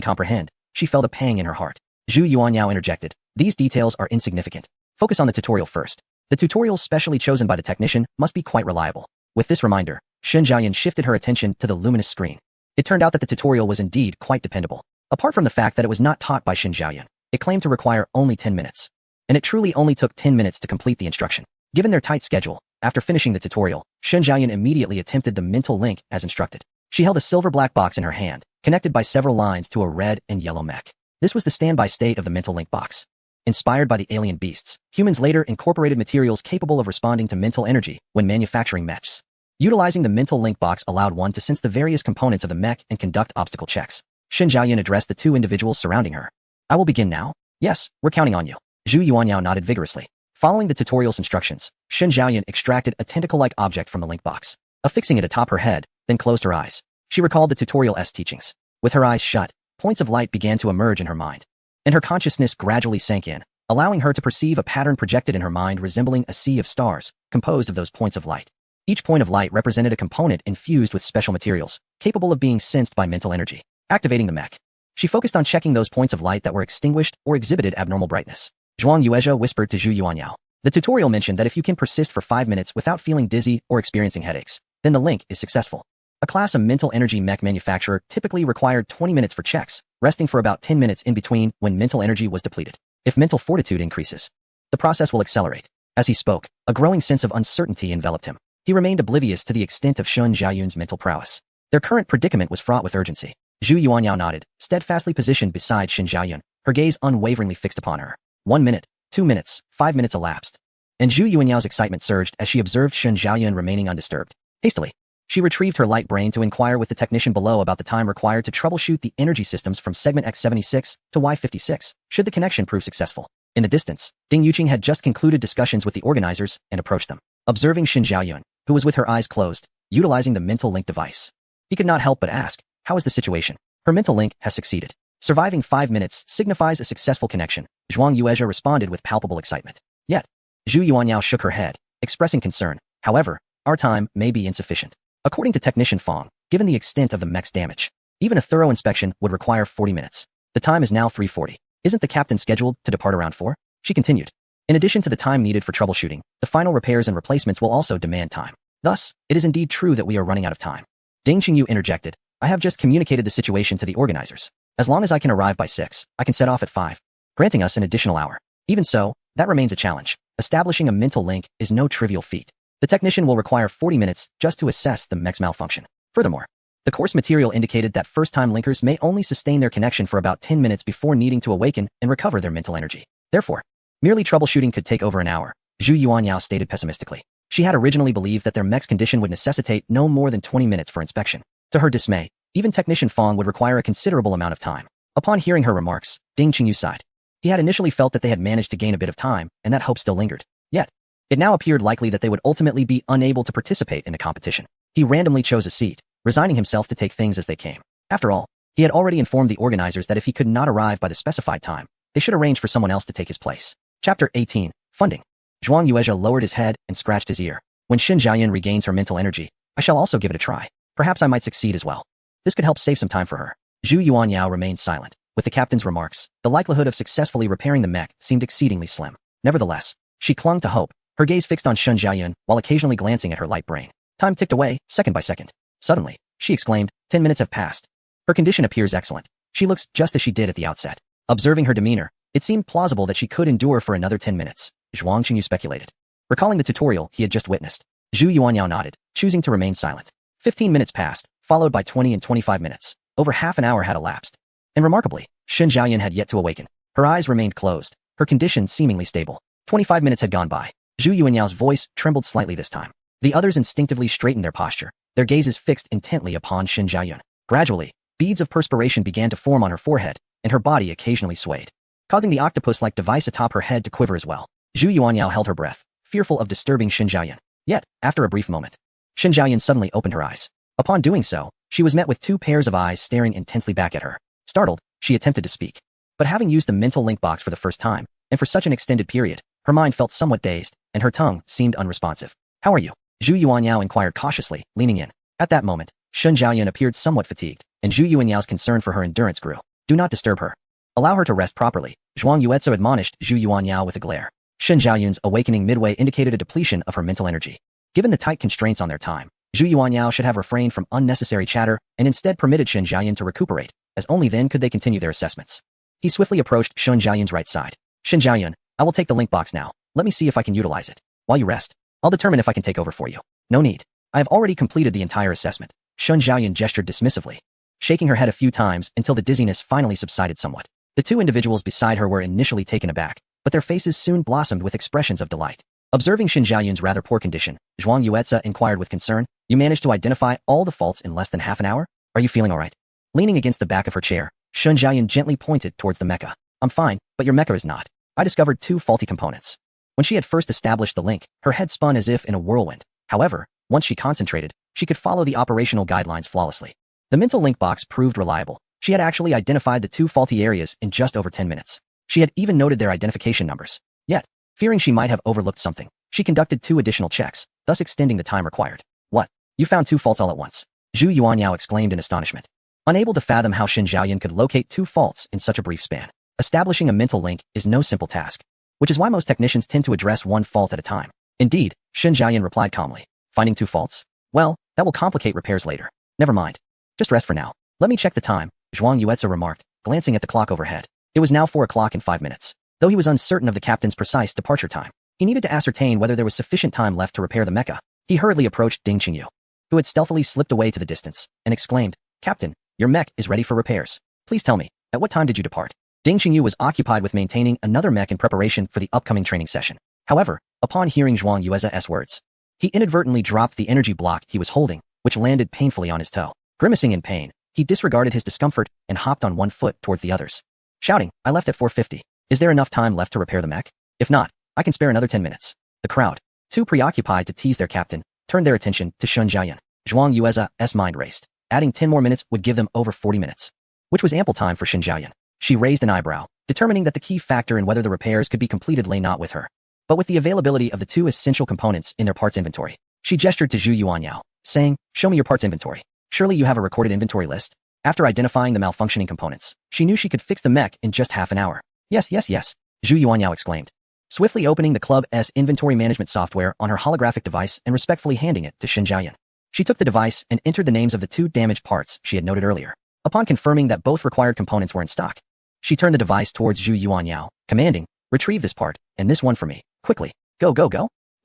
comprehend, she felt a pang in her heart. Zhu Yuanyao interjected. These details are insignificant. Focus on the tutorial first. The tutorial specially chosen by the technician must be quite reliable. With this reminder, Shen Xiaoyan shifted her attention to the luminous screen. It turned out that the tutorial was indeed quite dependable. Apart from the fact that it was not taught by Shen Xiaoyan, it claimed to require only 10 minutes. And it truly only took 10 minutes to complete the instruction. Given their tight schedule, after finishing the tutorial, Shen Xiaoyan immediately attempted the mental link as instructed. She held a silver black box in her hand, connected by several lines to a red and yellow mech. This was the standby state of the mental link box. Inspired by the alien beasts, humans later incorporated materials capable of responding to mental energy when manufacturing mechs. Utilizing the mental link box allowed one to sense the various components of the mech and conduct obstacle checks. Shen Xiaoyan addressed the two individuals surrounding her. I will begin now. Yes, we're counting on you. Zhu Yuanyao nodded vigorously. Following the tutorial's instructions, Shen Xiaoyan extracted a tentacle-like object from the link box, affixing it atop her head, then closed her eyes. She recalled the tutorial's teachings. With her eyes shut, points of light began to emerge in her mind, and her consciousness gradually sank in, allowing her to perceive a pattern projected in her mind resembling a sea of stars, composed of those points of light. Each point of light represented a component infused with special materials, capable of being sensed by mental energy. Activating the mech. She focused on checking those points of light that were extinguished or exhibited abnormal brightness. Zhuang Yuezha whispered to Zhu Yuanyao. The tutorial mentioned that if you can persist for 5 minutes without feeling dizzy or experiencing headaches, then the link is successful. A class of mental energy mech manufacturer typically required 20 minutes for checks, resting for about 10 minutes in between when mental energy was depleted. If mental fortitude increases, the process will accelerate. As he spoke, a growing sense of uncertainty enveloped him. He remained oblivious to the extent of Shen Xiaoyan's mental prowess. Their current predicament was fraught with urgency. Zhu Yuanyao nodded, steadfastly positioned beside Shen Xiaoyan, her gaze unwaveringly fixed upon her. 1 minute, 2 minutes, 5 minutes elapsed. And Zhu Yuanyao's excitement surged as she observed Shen Xiaoyan remaining undisturbed. Hastily, she retrieved her light brain to inquire with the technician below about the time required to troubleshoot the energy systems from segment X76 to Y56, should the connection prove successful. In the distance, Ding Yuqing had just concluded discussions with the organizers and approached them. Observing Shen Xiaoyan, who was with her eyes closed, utilizing the mental link device, he could not help but ask, how is the situation? Her mental link has succeeded. Surviving 5 minutes signifies a successful connection, Zhuang Yuezha responded with palpable excitement. Yet, Zhu Yuanyao shook her head, expressing concern. However, our time may be insufficient. According to Technician Fong, given the extent of the mech's damage, even a thorough inspection would require 40 minutes. The time is now 3:40. Isn't the captain scheduled to depart around 4? She continued. In addition to the time needed for troubleshooting, the final repairs and replacements will also demand time. Thus, it is indeed true that we are running out of time. Ding Qingyu interjected. I have just communicated the situation to the organizers. As long as I can arrive by 6, I can set off at 5, granting us an additional hour. Even so, that remains a challenge. Establishing a mental link is no trivial feat. The technician will require 40 minutes just to assess the mech's malfunction. Furthermore, the course material indicated that first-time linkers may only sustain their connection for about 10 minutes before needing to awaken and recover their mental energy. Therefore, merely troubleshooting could take over an hour, Zhu Yuanyao stated pessimistically. She had originally believed that their mech's condition would necessitate no more than 20 minutes for inspection. To her dismay, even Technician Fong would require a considerable amount of time. Upon hearing her remarks, Ding Qingyu sighed. He had initially felt that they had managed to gain a bit of time, and that hope still lingered. Yet, it now appeared likely that they would ultimately be unable to participate in the competition. He randomly chose a seat, resigning himself to take things as they came. After all, he had already informed the organizers that if he could not arrive by the specified time, they should arrange for someone else to take his place. Chapter 18. Funding. Zhuang Yuezha lowered his head and scratched his ear. When Shen Xiaoyan regains her mental energy, I shall also give it a try. Perhaps I might succeed as well. This could help save some time for her. Zhu Yuanyao remained silent. With the captain's remarks, the likelihood of successfully repairing the mech seemed exceedingly slim. Nevertheless, she clung to hope, her gaze fixed on Shen Xiaoyan while occasionally glancing at her light brain. Time ticked away, second by second. Suddenly, she exclaimed, 10 minutes have passed. Her condition appears excellent. She looks just as she did at the outset. Observing her demeanor, it seemed plausible that she could endure for another 10 minutes, Zhuang Qingyu speculated. Recalling the tutorial he had just witnessed, Zhu Yuanyao nodded, choosing to remain silent. 15 minutes passed, followed by 20 and 25 minutes. Over half an hour had elapsed. And remarkably, Shen Xiaoyan had yet to awaken. Her eyes remained closed, her condition seemingly stable. 25 minutes had gone by. Zhu Yuanyao's voice trembled slightly this time. The others instinctively straightened their posture, their gazes fixed intently upon Shen Xiaoyan. Gradually, beads of perspiration began to form on her forehead, and her body occasionally swayed, causing the octopus-like device atop her head to quiver as well. Zhu Yuanyao held her breath, fearful of disturbing Shen Xiaoyan. Yet, after a brief moment, Shen Xiaoyan suddenly opened her eyes. Upon doing so, she was met with 2 pairs of eyes staring intensely back at her. Startled, she attempted to speak. But having used the mental link box for the first time, and for such an extended period, her mind felt somewhat dazed, and her tongue seemed unresponsive. How are you? Zhu Yuanyao inquired cautiously, leaning in. At that moment, Shen Xiaoyan appeared somewhat fatigued, and Zhu Yuanyao's concern for her endurance grew. Do not disturb her. Allow her to rest properly, Zhuang Yuezha admonished Zhu Yuanyao with a glare. Shen Zhaoyun's awakening midway indicated a depletion of her mental energy. Given the tight constraints on their time, Zhu Yuanyao should have refrained from unnecessary chatter and instead permitted Shen Zhaoyun to recuperate, as only then could they continue their assessments. He swiftly approached Shen Zhaoyun's right side. Shen Zhaoyun, I will take the link box now. Let me see if I can utilize it. While you rest, I'll determine if I can take over for you. No need. I have already completed the entire assessment. Shen Zhaoyun gestured dismissively, shaking her head a few times until the dizziness finally subsided somewhat. The two individuals beside her were initially taken aback, but their faces soon blossomed with expressions of delight. Observing Shen Zhaoyun's rather poor condition, Zhuang Yuezha inquired with concern, "You managed to identify all the faults in less than half an hour? Are you feeling all right?" Leaning against the back of her chair, Shen Zhaoyun gently pointed towards the mecha. "I'm fine, but your mecha is not. I discovered 2 faulty components." When she had first established the link, her head spun as if in a whirlwind. However, once she concentrated, she could follow the operational guidelines flawlessly. The mental link box proved reliable. She had actually identified the 2 faulty areas in just over 10 minutes. She had even noted their identification numbers. Yet, fearing she might have overlooked something, she conducted 2 additional checks, thus extending the time required. "What? You found 2 faults all at once?" Zhu Yuanyao exclaimed in astonishment. Unable to fathom how Shen Zhaoyun could locate 2 faults in such a brief span. Establishing a mental link is no simple task, which is why most technicians tend to address 1 fault at a time. Indeed, Shen Zhaoyun replied calmly. "Finding 2 faults? Well, that will complicate repairs later. Never mind. Just rest for now. Let me check the time," Zhuang Yuezha remarked, glancing at the clock overhead. It was now 4 o'clock and 5 minutes. Though he was uncertain of the captain's precise departure time, he needed to ascertain whether there was sufficient time left to repair the mecha. He hurriedly approached Ding Qingyu, who had stealthily slipped away to the distance, and exclaimed, "Captain, your mech is ready for repairs. Please tell me, at what time did you depart?" Ding Qingyu was occupied with maintaining another mech in preparation for the upcoming training session. However, upon hearing Zhuang Yuezha's words, he inadvertently dropped the energy block he was holding, which landed painfully on his toe. Grimacing in pain, he disregarded his discomfort and hopped on 1 foot towards the others, shouting, "I left at 4:50. Is there enough time left to repair the mech? If not, I can spare another 10 minutes. The crowd, too preoccupied to tease their captain, turned their attention to Shen Zhaoyun. Zhuang Yuezha's mind raced. Adding 10 more minutes would give them over 40 minutes, which was ample time for Shen Zhaoyun. She raised an eyebrow, determining that the key factor in whether the repairs could be completed lay not with her, but with the availability of the 2 essential components in their parts inventory. She gestured to Zhu Yuanyao, saying, "Show me your parts inventory. Surely you have a recorded inventory list?" After identifying the malfunctioning components, she knew she could fix the mech in just half an hour. Yes, Zhu Yuanyao exclaimed, swiftly opening the club's inventory management software on her holographic device and respectfully handing it to Shen Zhaoyun. She took the device and entered the names of the 2 damaged parts she had noted earlier. Upon confirming that both required components were in stock, she turned the device towards Zhu Yuanyao, commanding, "Retrieve this part, and this one for me, quickly. Go.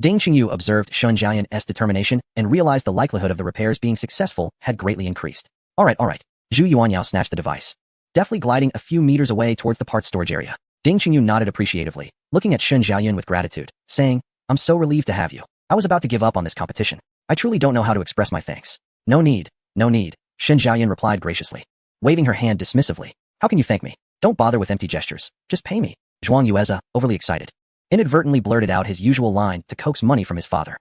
Ding Qingyu observed Shen Zhaoyun's determination and realized the likelihood of the repairs being successful had greatly increased. All right. Zhu Yuanyao snatched the device, deftly gliding a few meters away towards the parts storage area. Ding Qingyu nodded appreciatively, looking at Shen Zhaoyun with gratitude, saying, "I'm so relieved to have you. I was about to give up on this competition. I truly don't know how to express my thanks." No need, Shen Zhaoyun replied graciously, waving her hand dismissively. "How can you thank me? Don't bother with empty gestures. Just pay me." Zhuang Yuezha, overly excited, inadvertently blurted out his usual line to coax money from his father.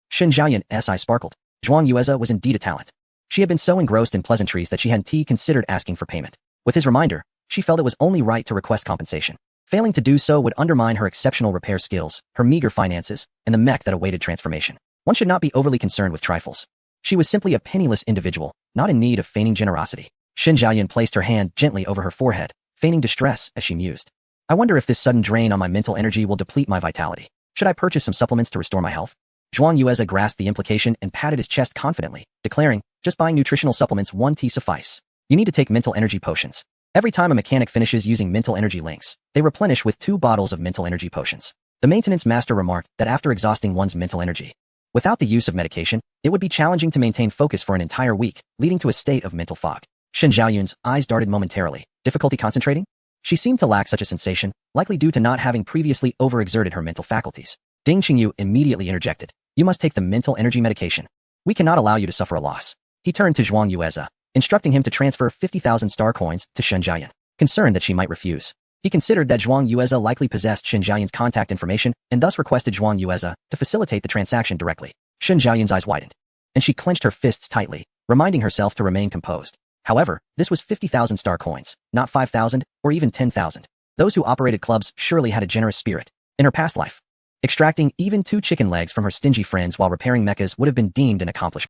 Shen Zhaoyun's eyes sparkled. Zhuang Yuezha was indeed a talent. She had been so engrossed in pleasantries that she hadn't considered asking for payment. With his reminder, she felt it was only right to request compensation. Failing to do so would undermine her exceptional repair skills, her meager finances, and the mech that awaited transformation. One should not be overly concerned with trifles. She was simply a penniless individual, not in need of feigning generosity. Shen Zhaoyun placed her hand gently over her forehead, feigning distress as she mused. "I wonder if this sudden drain on my mental energy will deplete my vitality. Should I purchase some supplements to restore my health?" Zhuang Yuezha grasped the implication and patted his chest confidently, declaring, "Just buying nutritional supplements 1 tea suffice. You need to take mental energy potions. Every time a mechanic finishes using mental energy links, they replenish with 2 bottles of mental energy potions." The maintenance master remarked that after exhausting one's mental energy, without the use of medication, it would be challenging to maintain focus for an entire week, leading to a state of mental fog. Shen Zhaoyun's eyes darted momentarily. Difficulty concentrating? She seemed to lack such a sensation, likely due to not having previously overexerted her mental faculties. Ding Qingyu immediately interjected, "You must take the mental energy medication. We cannot allow you to suffer a loss." He turned to Zhuang Yuezha, instructing him to transfer 50,000 star coins to Shen Zhaoyun. Concerned that she might refuse, he considered that Zhuang Yuezha likely possessed Shen Zhaoyun's contact information and thus requested Zhuang Yuezha to facilitate the transaction directly. Shen Zhaoyun's eyes widened, and she clenched her fists tightly, reminding herself to remain composed. However, this was 50,000 star coins, not 5,000 or even 10,000. Those who operated clubs surely had a generous spirit. In her past life, extracting even 2 chicken legs from her stingy friends while repairing mechas would have been deemed an accomplishment.